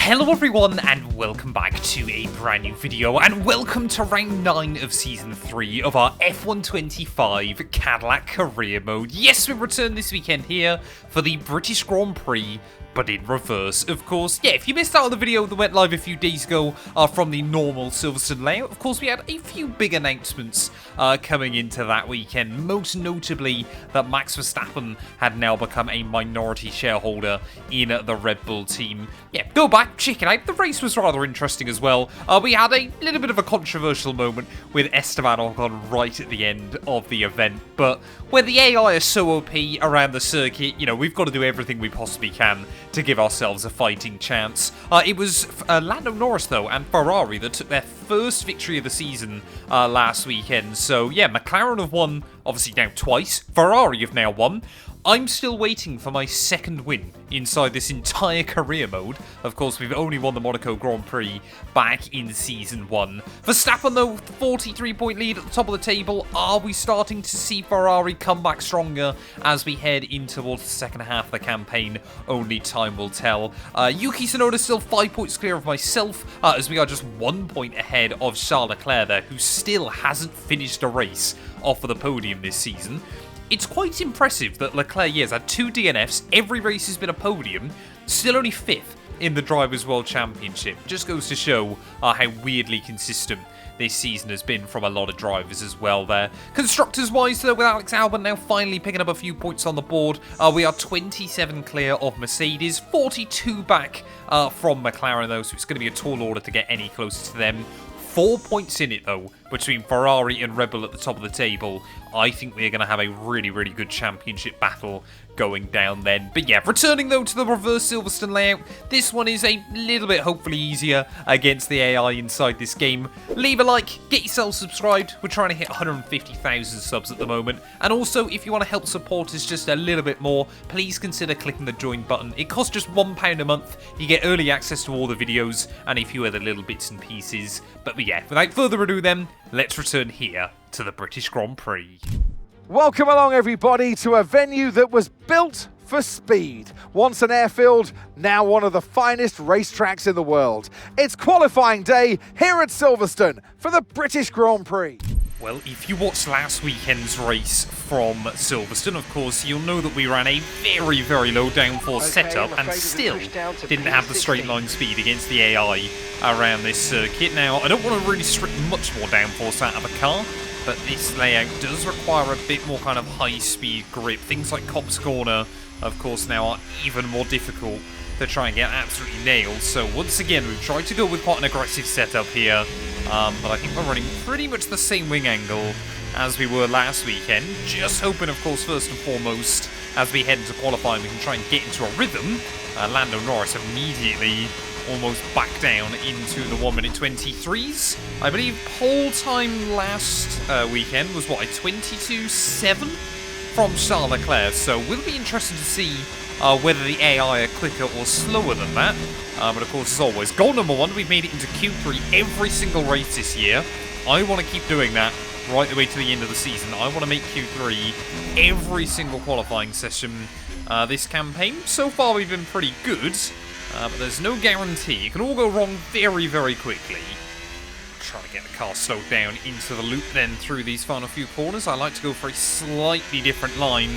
Hello everyone and welcome back to a brand new video and welcome to round 9 of season 3 of our F125 Cadillac career mode. Yes, we return this weekend here for the British Grand Prix, but in reverse, of course. Yeah, if you missed out on the video that went live a few days ago from the normal Silverstone layout, of course we had a few big announcements coming into that weekend, most notably that Max Verstappen had now become a minority shareholder in the Red Bull team. Yeah, go back, check it out. The race was rather interesting as well. We had a little bit of a controversial moment with Esteban Ocon right at the end of the event, but when the AI are so OP around the circuit, you know, we've got to do everything we possibly can to give ourselves a fighting chance. It was Lando Norris, though, and Ferrari that took their first victory of the season last weekend. So, yeah, McLaren have won, obviously, now twice. Ferrari have now won. I'm still waiting for my second win inside this entire career mode. Of course, we've only won the Monaco Grand Prix back in Season 1. Verstappen, though, 43-point lead at the top of the table. Are we starting to see Ferrari come back stronger as we head in towards the second half of the campaign? Only time will tell. Yuki Tsunoda still 5 points clear of myself, as we are just 1 point ahead of Charles Leclerc there, who still hasn't finished a race off of the podium this season. It's quite impressive that Leclerc has had 2 DNFs, every race has been a podium, still only 5th in the Drivers' World Championship. Just goes to show how weirdly consistent this season has been from a lot of drivers as well there. Constructors-wise, though, with Alex Albon now finally picking up a few points on the board, we are 27 clear of Mercedes, 42 back from McLaren, though, so it's going to be a tall order to get any closer to them. 4 points in it, though, between Ferrari and Red Bull at the top of the table. I think we're going to have a really, really good championship battle going down then. But yeah, returning, though, to the reverse Silverstone layout, this one is a little bit, hopefully, easier against the AI inside this game. Leave a like, get yourself subscribed. We're trying to hit 150,000 subs at the moment. And also, if you want to help support us just a little bit more, please consider clicking the join button. It costs just £1 a month. You get early access to all the videos and a few other little bits and pieces. But yeah, without further ado then, let's return here to the British Grand Prix. Welcome along, everybody, to a venue that was built for speed. Once an airfield, now one of the finest racetracks in the world. It's qualifying day here at Silverstone for the British Grand Prix. Well, if you watched last weekend's race from Silverstone, of course, you'll know that we ran a very, very low downforce setup and still didn't have the straight line speed against the AI around this circuit. Now, I don't want to really strip much more downforce out of a car, but this layout does require a bit more kind of high-speed grip. Things like Copse Corner, of course, now are even more difficult to try and get absolutely nailed. So once again, we've tried to go with quite an aggressive setup here, but I think we're running pretty much the same wing angle as we were last weekend. Just hoping, of course, first and foremost, as we head into qualifying, we can try and get into a rhythm. Lando Norris immediately almost back down into the 1 minute 23s. I believe pole time last weekend was, what, a 22.7 from Charles Leclerc, so we'll be interested to see whether the AI are quicker or slower than that. But of course, as always, goal number 1, we've made it into Q3 every single race this year. I want to keep doing that right the way to the end of the season. I want to make Q3 every single qualifying session this campaign. So far, we've been pretty good. But there's no guarantee. It can all go wrong very, very quickly. Trying to get the car slowed down into the loop then through these final few corners. I like to go for a slightly different line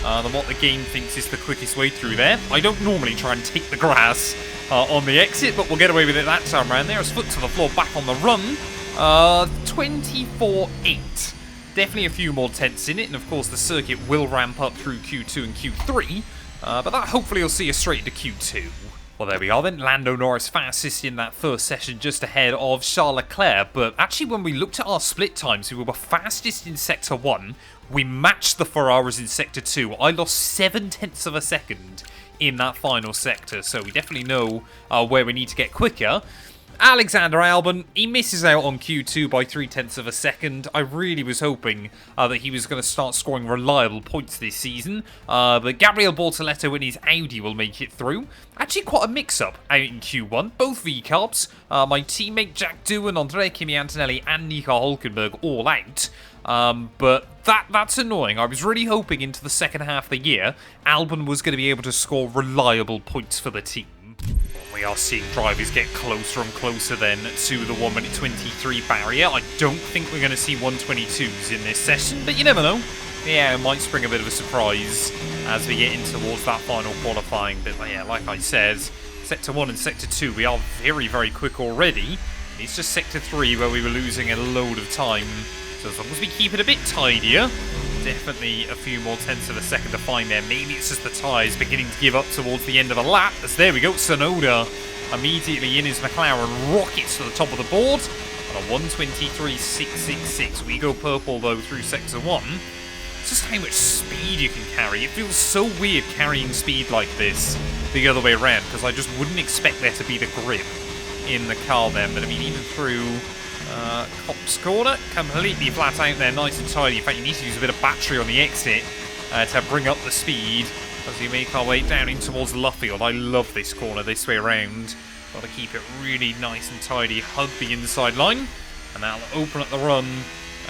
than what the game thinks is the quickest way through there. I don't normally try and take the grass on the exit, but we'll get away with it that time around there. As foot to the floor, back on the run. 24.8. Definitely a few more tenths in it, and of course the circuit will ramp up through Q2 and Q3, but that hopefully will see us straight into Q2. Well, there we are then. Lando Norris fastest in that first session, just ahead of Charles Leclerc. But actually, when we looked at our split times, we were fastest in Sector 1. We matched the Ferraris in Sector 2. I lost 7 tenths of a second in that final sector, so we definitely know where we need to get quicker. Alexander Albon, he misses out on Q2 by 0.3 of a second. I really was hoping that he was going to start scoring reliable points this season. But Gabriel Bortoletto in his Audi will make it through. Actually, quite a mix-up out in Q1. Both V-Carbs. My teammate Jack Doohan, Andrea Kimi, Antonelli, and Nico Hulkenberg all out. But that's annoying. I was really hoping into the second half of the year, Albon was going to be able to score reliable points for the team. We we are seeing drivers get closer and closer then to the 1:23 barrier. I don't think we're going to see 1:22s in this session, but you never know. Yeah, it might spring a bit of a surprise as we get in towards that final qualifying. But yeah, like I said, Sector 1 and Sector 2, we are very, very quick already. It's just Sector 3 where we were losing a load of time. So as long as we keep it a bit tidier, definitely a few more tenths of a second to find there. Maybe it's just the tyres beginning to give up towards the end of a lap. As there we go, Tsunoda immediately in his McLaren rockets to the top of the board. On a 1:23.666. We go purple though through Sector 1. It's just how much speed you can carry. It feels so weird carrying speed like this the other way around, because I just wouldn't expect there to be the grip in the car then. But I mean, even through Copse Corner, completely flat out there, nice and tidy. In fact, you need to use a bit of battery on the exit to bring up the speed as we make our way down in towards Luffield. I love this corner this way around. Got to keep it really nice and tidy, hug the inside line, and that'll open up the run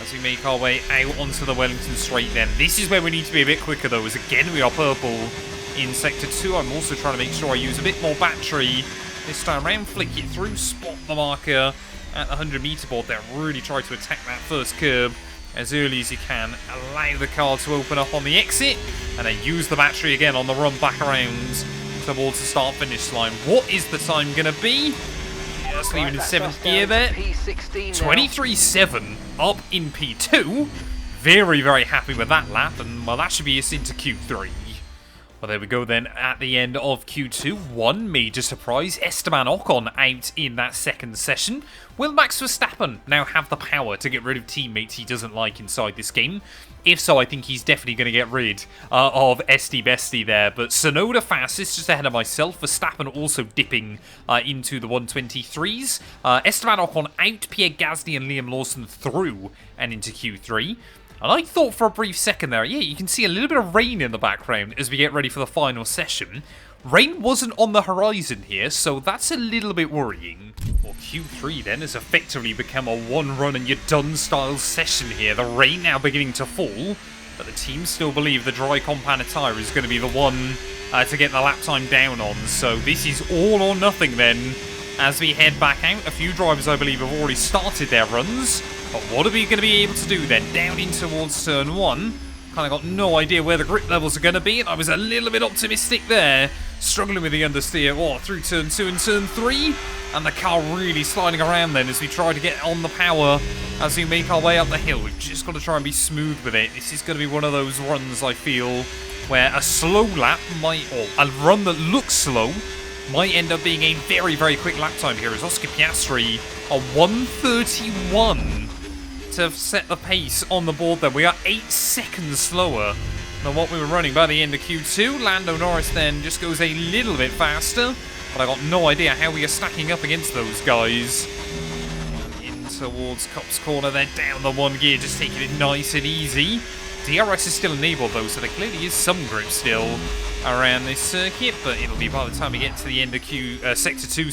as we make our way out onto the Wellington Straight then. This is where we need to be a bit quicker though, as again we are purple in Sector 2. I'm also trying to make sure I use a bit more battery this time around, flick it through, spot the marker at the 100-meter board there. Really try to attack that first curb as early as you can. Allow the car to open up on the exit, and then use the battery again on the run back around towards the start-finish line. What is the time going to be? Just leaving in 7th gear there. 23.7 up in P2. Very, very happy with that lap, and well, that should be us into Q3. Well, there we go then at the end of Q2. One major surprise, Esteban Ocon out in that second session. Will Max Verstappen now have the power to get rid of teammates he doesn't like inside this game? If so, I think he's definitely going to get rid of Esty Bestie there. But Tsunoda fastest, just ahead of myself. Verstappen also dipping into the 1:23s. Esteban Ocon out, Pierre Gasly and Liam Lawson through and into Q3. And I thought for a brief second there, yeah, you can see a little bit of rain in the background as we get ready for the final session. Rain wasn't on the horizon here, so that's a little bit worrying. Well, Q3 then has effectively become a one-run and you're done style session here. The rain now beginning to fall, but the team still believe the dry compounded tyre is going to be the one to get the lap time down on. So this is all or nothing then as we head back out. A few drivers, I believe, have already started their runs. But what are we going to be able to do then? Down in towards turn 1. Kind of got no idea where the grip levels are going to be, and I was a little bit optimistic there. Struggling with the understeer, through turn 2 and turn 3. And the car really sliding around then as we try to get on the power as we make our way up the hill. We've just got to try and be smooth with it. This is going to be one of those runs, I feel, where a slow lap might, or a run that looks slow, might end up being a very, very quick lap time here as Oscar Piastri, a 1:31 to set the pace on the board there. We are 8 seconds slower than what we were running by the end of Q2. Lando Norris then just goes a little bit faster, but I got no idea how we are stacking up against those guys. In towards Copse Corner, they're down the 1 gear, just taking it nice and easy. DRS is still enabled though, so there clearly is some grip still around this circuit, but it'll be by the time we get to the end of Sector 2,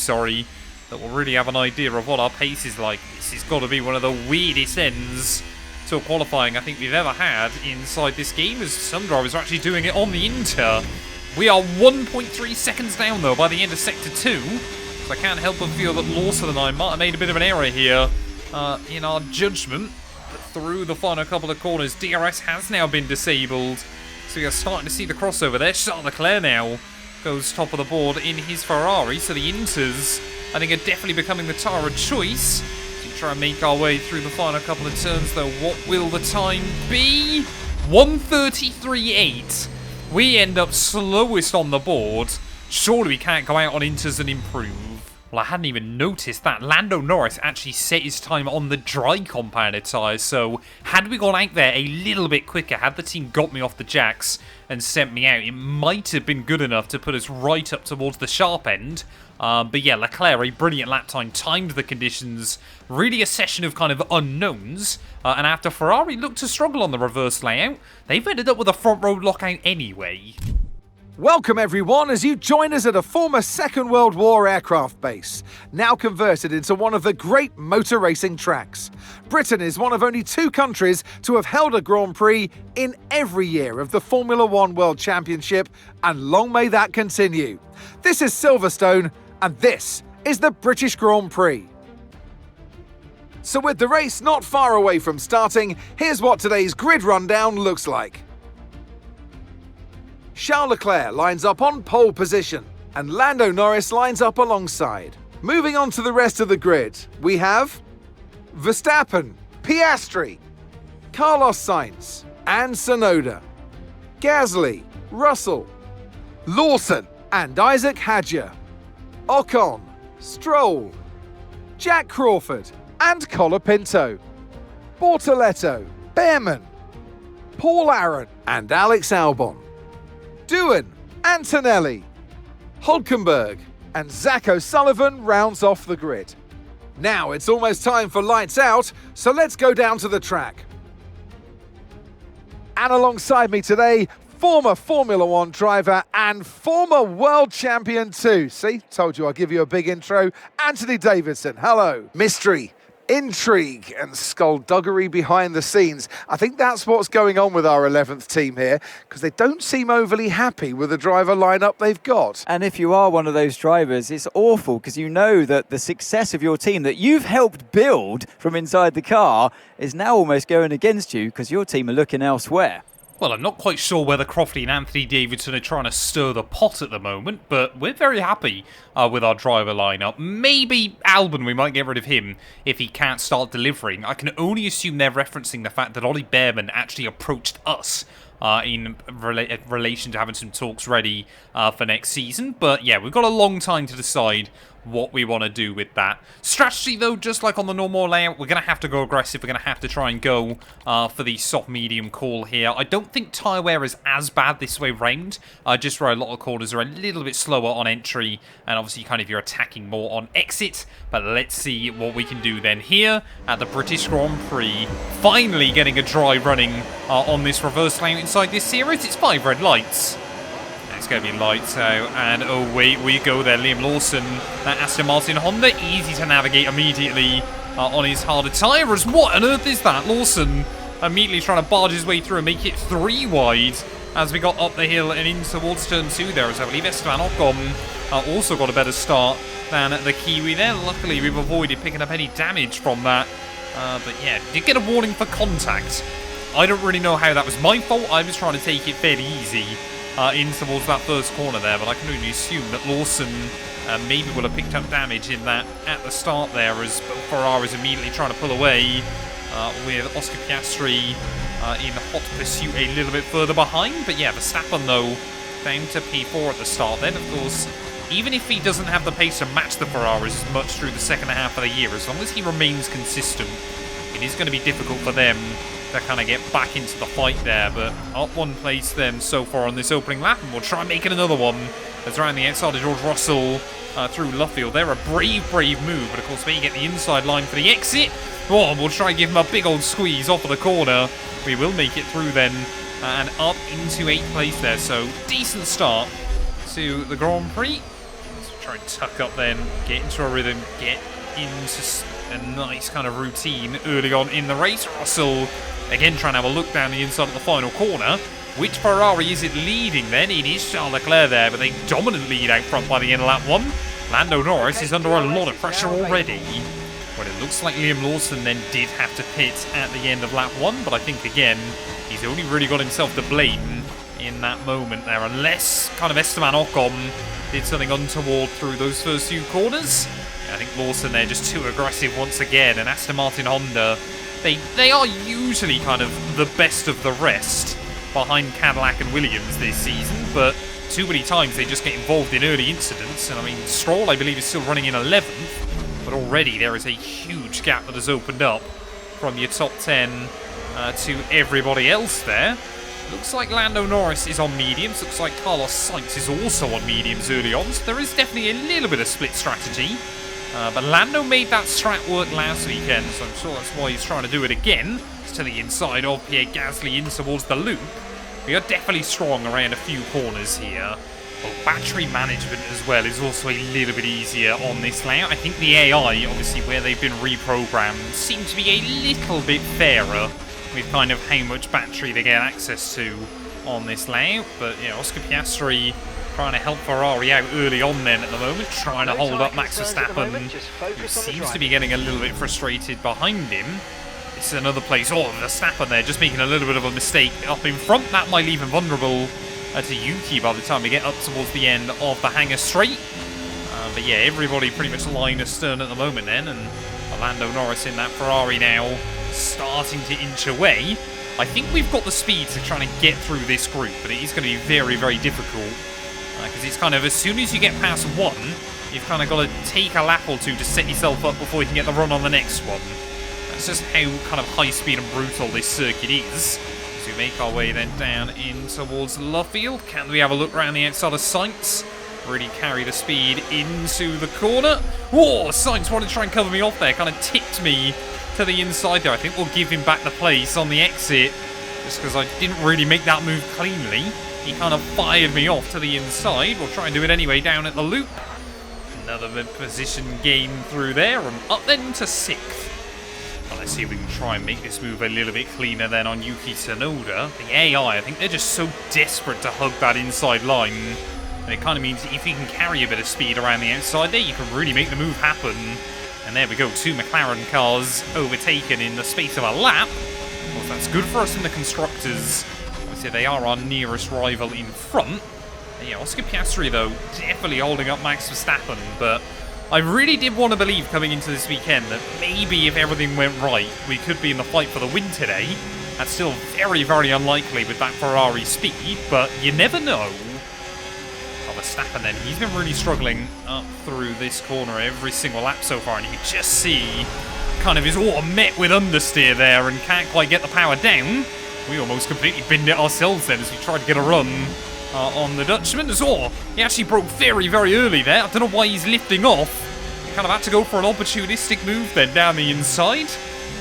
that we'll really have an idea of what our pace is like. This has got to be one of the weirdest ends to a qualifying I think we've ever had inside this game, as some drivers are actually doing it on the Inter. We are 1.3 seconds down though by the end of Sector 2, so I can't help but feel that Lawson and I might have made a bit of an error here in our judgment. But through the final couple of corners, DRS has now been disabled, so we are starting to see the crossover there. Charles Leclerc now goes top of the board in his Ferrari, so the Inters, I think, are definitely becoming the tyre of choice. So we try and make our way through the final couple of turns though. What will the time be? 1:33.8. We end up slowest on the board. Surely we can't go out on Inters and improve. Well, I hadn't even noticed that Lando Norris actually set his time on the dry compounded tyres, so had we gone out there a little bit quicker, had the team got me off the jacks and sent me out, it might have been good enough to put us right up towards the sharp end. But yeah, Leclerc, a brilliant lap time, timed the conditions, really a session of kind of unknowns. And after Ferrari looked to struggle on the reverse layout, they've ended up with a front row lockout anyway. Welcome everyone as you join us at a former Second World War aircraft base, now converted into one of the great motor racing tracks. Britain is one of only 2 countries to have held a Grand Prix in every year of the Formula One World Championship, and long may that continue. This is Silverstone, and this is the British Grand Prix. So with the race not far away from starting, here's what today's grid rundown looks like. Charles Leclerc lines up on pole position, and Lando Norris lines up alongside. Moving on to the rest of the grid, we have Verstappen, Piastri, Carlos Sainz, and Tsunoda, Gasly, Russell, Lawson, and Isaac Hadjar, Ocon, Stroll, Jack Crawford, and Colapinto, Bortoletto, Behrman, Paul Aaron, and Alex Albon, Doohan, Antonelli, Hulkenberg, and Zach O'Sullivan rounds off the grid. Now it's almost time for lights out, so let's go down to the track. And alongside me today, former Formula One driver and former world champion too. See, told you I'll give you a big intro. Anthony Davidson, hello. Mystery, intrigue and skullduggery behind the scenes. I think that's what's going on with our 11th team here, because they don't seem overly happy with the driver lineup they've got. And if you are one of those drivers, it's awful, because you know that the success of your team that you've helped build from inside the car is now almost going against you, because your team are looking elsewhere. Well, I'm not quite sure whether Crofty and Anthony Davidson are trying to stir the pot at the moment, but we're very happy with our driver lineup. Maybe Albon, we might get rid of him if he can't start delivering. I can only assume they're referencing the fact that Ollie Behrman actually approached us in relation to having some talks ready for next season. But yeah, we've got a long time to decide what we want to do with that. Strategy though, just like on the normal layout, we're going to have to go aggressive. We're going to have to try and go for the soft medium call here. I don't think tyre wear is as bad this way round, just where a lot of corners are a little bit slower on entry, and obviously kind of you're attacking more on exit. But let's see what we can do then here at the British Grand Prix. Finally getting a dry running on this reverse layout inside this series. It's 5 red lights. It's going to be lights out, and oh wait, we go there. Liam Lawson, that Aston Martin Honda, easy to navigate immediately on his harder tyres. What on earth is that? Lawson immediately trying to barge his way through and make it 3 wide as we got up the hill and in towards turn 2 there, as I believe Esteban Ocon also got a better start than the Kiwi there. Luckily, we've avoided picking up any damage from that, but yeah, did get a warning for contact. I don't really know how that was my fault. I was trying to take it fairly easy in towards that first corner there, but I can only assume that Lawson maybe will have picked up damage in that at the start there, as Ferrari's immediately trying to pull away with Oscar Piastri in hot pursuit a little bit further behind. But yeah, Verstappen though down to P4 at the start then. Of course, even if he doesn't have the pace to match the Ferraris as much through the second half of the year, as long as he remains consistent, it is going to be difficult for them to kind of get back into the fight there. But up 1 place them so far on this opening lap, and we'll try making another one as around the outside of George Russell through Luffield. They're a brave move, but of course when you get the inside line for the exit, oh, we'll try and give him a big old squeeze off of the corner. We will make it through then and up into 8th place there, so decent start to the Grand Prix. Let's try and tuck up then, get into a rhythm, get into a nice kind of routine early on in the race. Russell again trying to have a look down the inside of the final corner. Which Ferrari is it leading then? It is Charles Leclerc there, but they dominant lead out front by the end of lap 1. Lando Norris is under a lot of pressure already. Well, it looks like Liam Lawson then did have to pit at the end of lap 1, but I think again, he's only really got himself to blame in that moment there, unless kind of Esteban Ocon did something untoward through those first few corners. I think Lawson there just too aggressive once again, and Aston Martin Honda, they are usually kind of the best of the rest behind Cadillac and Williams this season, but too many times they just get involved in early incidents. And I mean, Stroll, I believe, is still running in 11th, but already there is a huge gap that has opened up from your top 10 to everybody else there. Looks like Lando Norris is on mediums. Looks like Carlos Sainz is also on mediums early on, so there is definitely a little bit of split strategy. But Lando made that strat work last weekend, so I'm sure that's why he's trying to do it again. It's to the inside of Pierre Gasly in towards the loop. We are definitely strong around a few corners here. Well, battery management as well is also a little bit easier on this layout. I think the AI, obviously where they've been reprogrammed, seem to be a little bit fairer with kind of how much battery they get access to on this layout. But yeah, Oscar Piastri Trying to help Ferrari out early on then at the moment, trying to hold up Max Verstappen, who seems to be getting a little bit frustrated behind him. This is another place. Oh, Verstappen there, just making a little bit of a mistake up in front. That might leave him vulnerable to Yuki by the time we get up towards the end of the hangar straight. But yeah, everybody pretty much line astern at the moment then, and Lando Norris in that Ferrari now starting to inch away. I think we've got the speed to try and get through this group, but it is going to be very, very difficult. Because it's kind of, as soon as you get past one, you've kind of got to take a lap or two to set yourself up before you can get the run on the next one. That's just how kind of high speed and brutal this circuit is. So we make our way then down in towards Luffield. Can we have a look around the outside of Sainz? Really carry the speed into the corner. Whoa, Sainz wanted to try and cover me off there. Kind of tipped me to the inside there. I think we'll give him back the place on the exit. Just because I didn't really make that move cleanly. He kind of fired me off to the inside. We'll try and do it anyway down at the loop. Another position gain through there. And up then to 6th. Well, let's see if we can try and make this move a little bit cleaner then on Yuki Tsunoda. The AI, I think they're just so desperate to hug that inside line. And it kind of means if you can carry a bit of speed around the outside there, you can really make the move happen. And there we go. 2 McLaren cars overtaken in the space of a lap. Well, that's good for us in the Constructors. They are our nearest rival in front. And yeah, Oscar Piastri, though, definitely holding up Max Verstappen. But I really did want to believe coming into this weekend that maybe if everything went right, we could be in the fight for the win today. That's still very, very unlikely with that Ferrari speed, but you never know. Oh, Verstappen then, he's been really struggling up through this corner every single lap so far, and you can just see kind of his met with understeer there and can't quite get the power down. We almost completely binned it ourselves then as we tried to get a run on the Dutchman. He actually broke very, very early there. I don't know why he's lifting off. He kind of had to go for an opportunistic move then down the inside.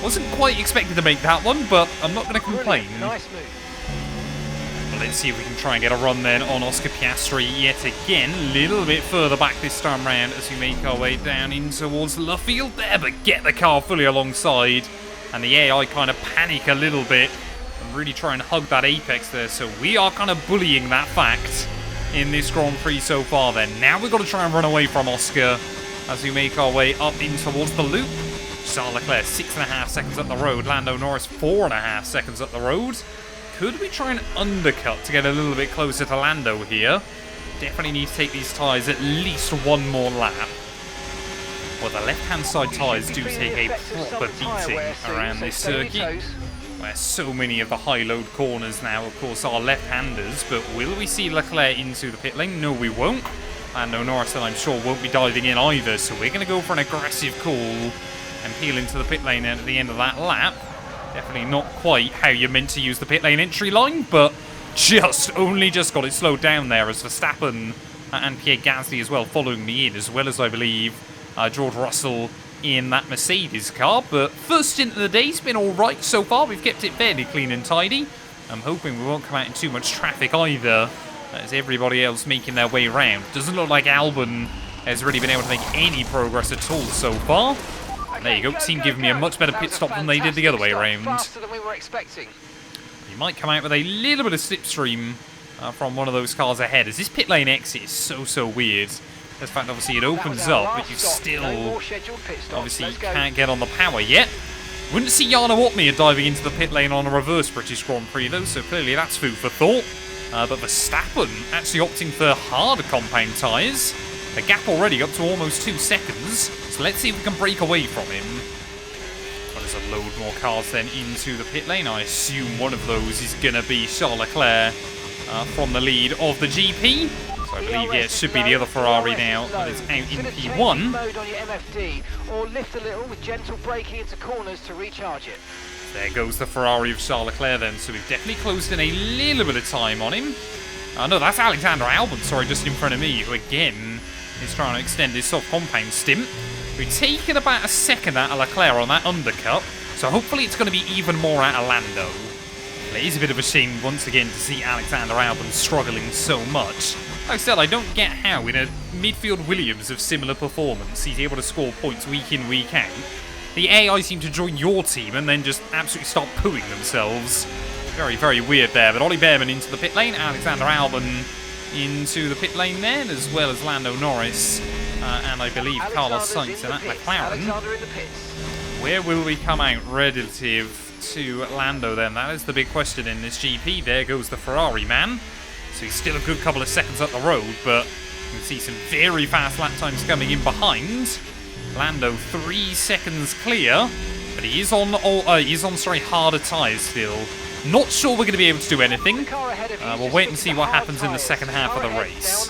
Wasn't quite expected to make that one, but I'm not going to complain. Nice move. Well, let's see if we can try and get a run then on Oscar Piastri yet again. A little bit further back this time round as we make our way down in towards Luffield there, but get the car fully alongside. And the AI kind of panic a little bit. Really try and hug that apex there, so we are kind of bullying that fact in this Grand Prix so far then. Now we've got to try and run away from Oscar as we make our way up in towards the loop. Charles Leclerc 6.5 seconds up the road, Lando Norris 4.5 seconds up the road. Could we try and undercut to get a little bit closer to Lando here? Definitely need to take these tyres at least one more lap. Well, the left-hand side tyres do take a proper beating around this circuit, where so many of the high-load corners now, of course, are left-handers. But will we see Leclerc into the pit lane? No, we won't. Lando Norris, I'm sure, won't be diving in either. So we're going to go for an aggressive call and peel into the pit lane at the end of that lap. Definitely not quite how you're meant to use the pit lane entry line, but only just got it slowed down there as Verstappen and Pierre Gasly as well following me in, as well as, I believe, George Russell in that Mercedes car. But first stint of the day's been all right so far. We've kept it fairly clean and tidy. I'm hoping we won't come out in too much traffic either, as everybody else making their way around. Doesn't look like Albon has really been able to make any progress at all so far. And there you go, team giving me a much better pit stop than they did the other way around. Faster than we were expecting. He might come out with a little bit of slipstream from one of those cars ahead, as this pit lane exit is so weird. In fact, obviously it opens up, but you still obviously can't get on the power yet. Wouldn't see Jarno Opmeer diving into the pit lane on a reverse British Grand Prix though, so clearly that's food for thought. But Verstappen actually opting for harder compound tyres. A gap already up to almost 2 seconds, so let's see if we can break away from him. Well, there's a load more cars then into the pit lane. I assume one of those is going to be Charles Leclerc from the lead of the GP. So I believe, yeah, it should be the other Ferrari now that is out in P1. Mode on your MFD, or lift a little with gentle braking into corners to recharge it. There goes the Ferrari of Charles Leclerc then, so we've definitely closed in a little bit of time on him. No, that's Alexander Albon, sorry, just in front of me, who again is trying to extend his soft compound stint. We've taken about a second out of Leclerc on that undercut, so hopefully it's going to be even more out of Lando. It is a bit of a shame once again to see Alexander Albon struggling so much. Like I said, I don't get how in a midfield Williams of similar performance he's able to score points week in, week out. The AI seem to join your team and then just absolutely start pooing themselves. Very, very weird there. But Ollie Behrman into the pit lane. Alexander Albon into the pit lane then, as well as Lando Norris and I believe Carlos Sainz in that McLaren. Alexander in the pits. Where will we come out relative to Lando then? That is the big question in this GP. There goes the Ferrari man. So he's still a good couple of seconds up the road, but you can see some very fast lap times coming in behind. Lando 3 seconds clear, but he is on harder tyres still. Not sure we're going to be able to do anything. We'll wait and see what happens in the second half of the race.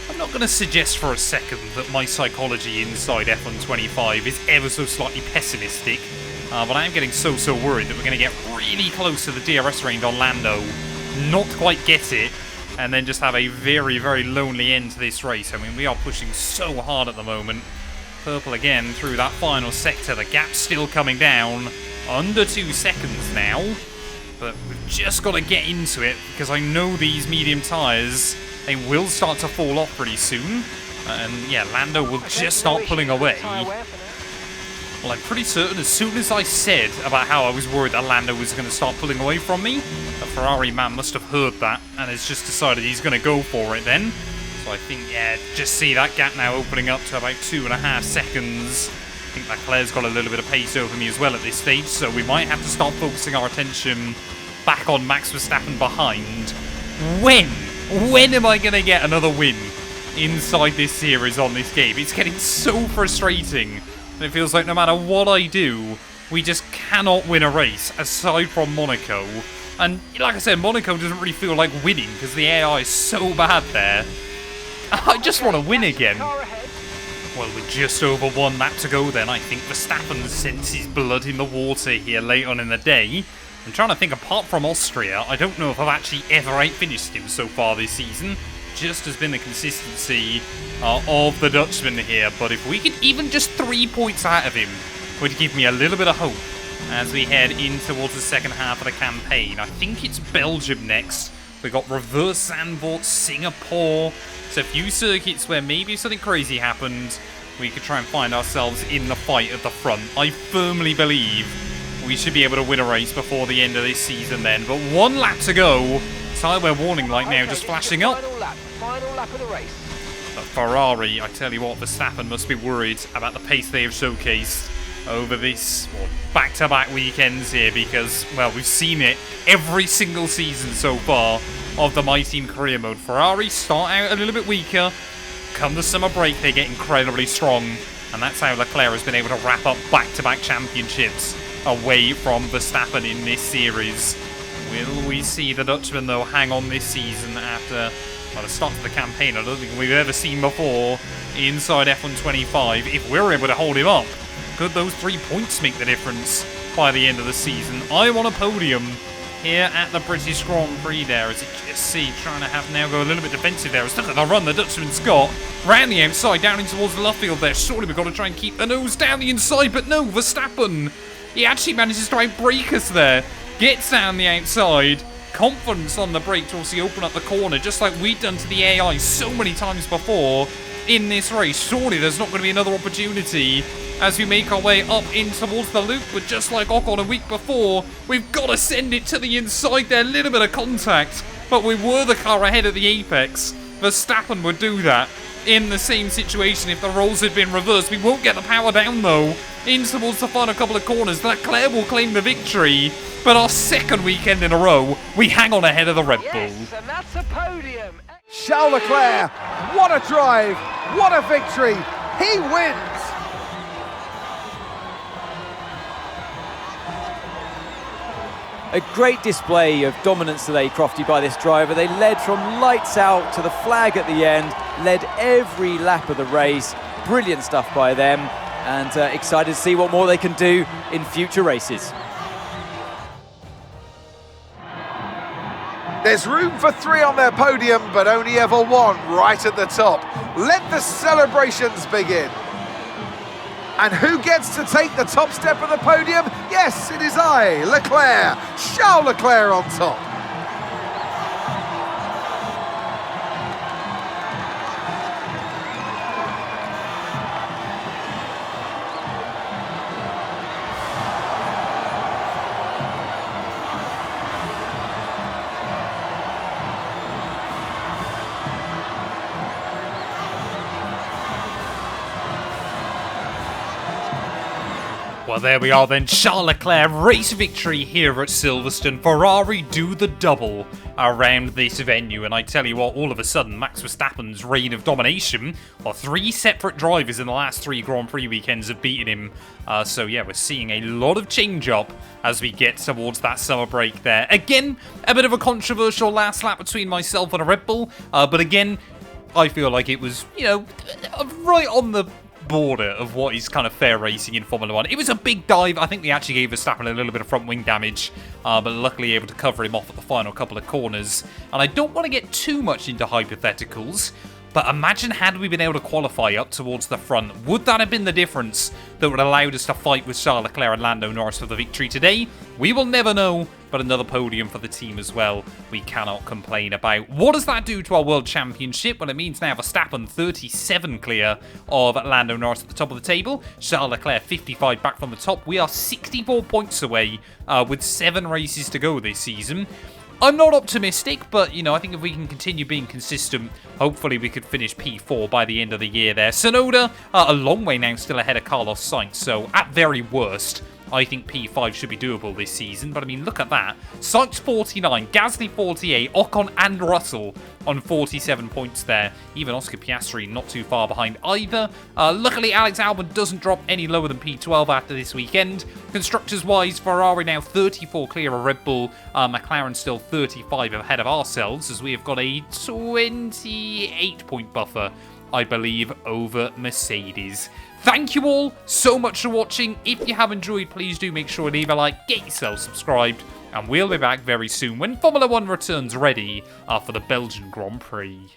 I'm not going to suggest for a second that my psychology inside F125 is ever so slightly pessimistic, but I am getting so worried that we're going to get really close to the DRS range on Lando, not quite get it, and then just have a very lonely end to this race. I mean, we are pushing so hard at the moment. Purple again through that final sector. The gap's still coming down. Under 2 seconds now. But we've just got to get into it, because I know these medium tyres, they will start to fall off pretty soon. And yeah, Lando will just start pulling away. Well, I'm pretty certain as soon as I said about how I was worried that Lando was going to start pulling away from me, the Ferrari man must have heard that and has just decided he's going to go for it then. So I think, yeah, just see that gap now opening up to about 2.5 seconds. I think Leclerc's got a little bit of pace over me as well at this stage, so we might have to start focusing our attention back on Max Verstappen behind. When am I going to get another win inside this series on this game? It's getting so frustrating. And it feels like no matter what I do, we just cannot win a race, aside from Monaco. And like I said, Monaco doesn't really feel like winning, because the AI is so bad there. I just want to win again. Well, with just over 1 lap to go then, I think Verstappen senses blood in the water here late on in the day. I'm trying to think, apart from Austria, I don't know if I've actually ever out-finished him so far this season. Just has been the consistency of the Dutchman here. But if we could even just 3 points out of him, would give me a little bit of hope as we head in towards the second half of the campaign. I think it's Belgium next. We've got Reverse Zandvoort, Singapore. So a few circuits where maybe if something crazy happened, we could try and find ourselves in the fight at the front. I firmly believe we should be able to win a race before the end of this season then. But 1 lap to go. Tyre warning light now just flashing up. Final lap of the race. But Ferrari, I tell you what, Verstappen must be worried about the pace they have showcased over this back-to-back weekends here, because, well, we've seen it every single season so far of the My Team Career Mode. Ferrari start out a little bit weaker, come the summer break they get incredibly strong, and that's how Leclerc has been able to wrap up back-to-back championships away from Verstappen in this series. Will we see the Dutchman, though, hang on this season after, well, the start of the campaign I don't think we've ever seen before inside F125? If we're able to hold him up, could those 3 points make the difference by the end of the season? I want a podium here at the British Grand Prix there, as you just see, trying to have now go a little bit defensive there. Look at the run the Dutchman's got. Round the outside, down in towards the left field there. Surely we've got to try and keep the nose down the inside, but no, Verstappen, he actually manages to try and break us there. Gets down the outside. Confidence on the brake to also open up the corner, just like we've done to the AI so many times before in this race. Surely there's not going to be another opportunity as we make our way up in towards the loop, but just like Ocon a week before, we've got to send it to the inside there. A little bit of contact, but we were the car ahead of the apex. Verstappen would do that in the same situation if the roles had been reversed. We won't get the power down, though, in towards the final couple of corners. Leclerc will claim the victory, but our second weekend in a row, we hang on ahead of the Red Bull. Yes, and that's a podium. Charles Leclerc, what a drive, what a victory, he wins! A great display of dominance today, Crofty, by this driver. They led from lights out to the flag at the end, led every lap of the race. Brilliant stuff by them, and excited to see what more they can do in future races. There's room for 3 on their podium, but only ever 1 right at the top. Let the celebrations begin. And who gets to take the top step of the podium? Yes, it is I, Leclerc, Charles Leclerc on top. Well, there we are then. Charles Leclerc, race victory here at Silverstone. Ferrari do the double around this venue. And I tell you what, all of a sudden, Max Verstappen's reign of domination, well, 3 separate drivers in the last 3 Grand Prix weekends have beaten him. So yeah, we're seeing a lot of change up as we get towards that summer break there. Again, a bit of a controversial last lap between myself and a Red Bull. But again, I feel like it was, you know, right on the border of what is kind of fair racing in Formula 1. It was a big dive. I think they actually gave Verstappen a little bit of front wing damage, but luckily able to cover him off at the final couple of corners. And I don't want to get too much into hypotheticals, but imagine had we been able to qualify up towards the front. Would that have been the difference that would have allowed us to fight with Charles Leclerc and Lando Norris for the victory today? We will never know, but another podium for the team as well. We cannot complain about. What does that do to our World Championship? Well, it means now Verstappen 37 clear of Lando Norris at the top of the table. Charles Leclerc 55 back from the top. We are 64 points away with 7 races to go this season. I'm not optimistic, but, you know, I think if we can continue being consistent, hopefully we could finish P4 by the end of the year there. Tsunoda, a long way now, still ahead of Carlos Sainz, so at very worst, I think P5 should be doable this season. But, I mean, look at that. Sainz 49, Gasly 48, Ocon and Russell on 47 points there. Even Oscar Piastri not too far behind either. Luckily, Alex Albon doesn't drop any lower than P12 after this weekend. Constructors-wise, Ferrari now 34 clear of Red Bull. McLaren still 35 ahead of ourselves, as we have got a 28-point buffer, I believe, over Mercedes. Thank you all so much for watching. If you have enjoyed, please do make sure to leave a like, get yourself subscribed, and we'll be back very soon when Formula 1 returns ready for the Belgian Grand Prix.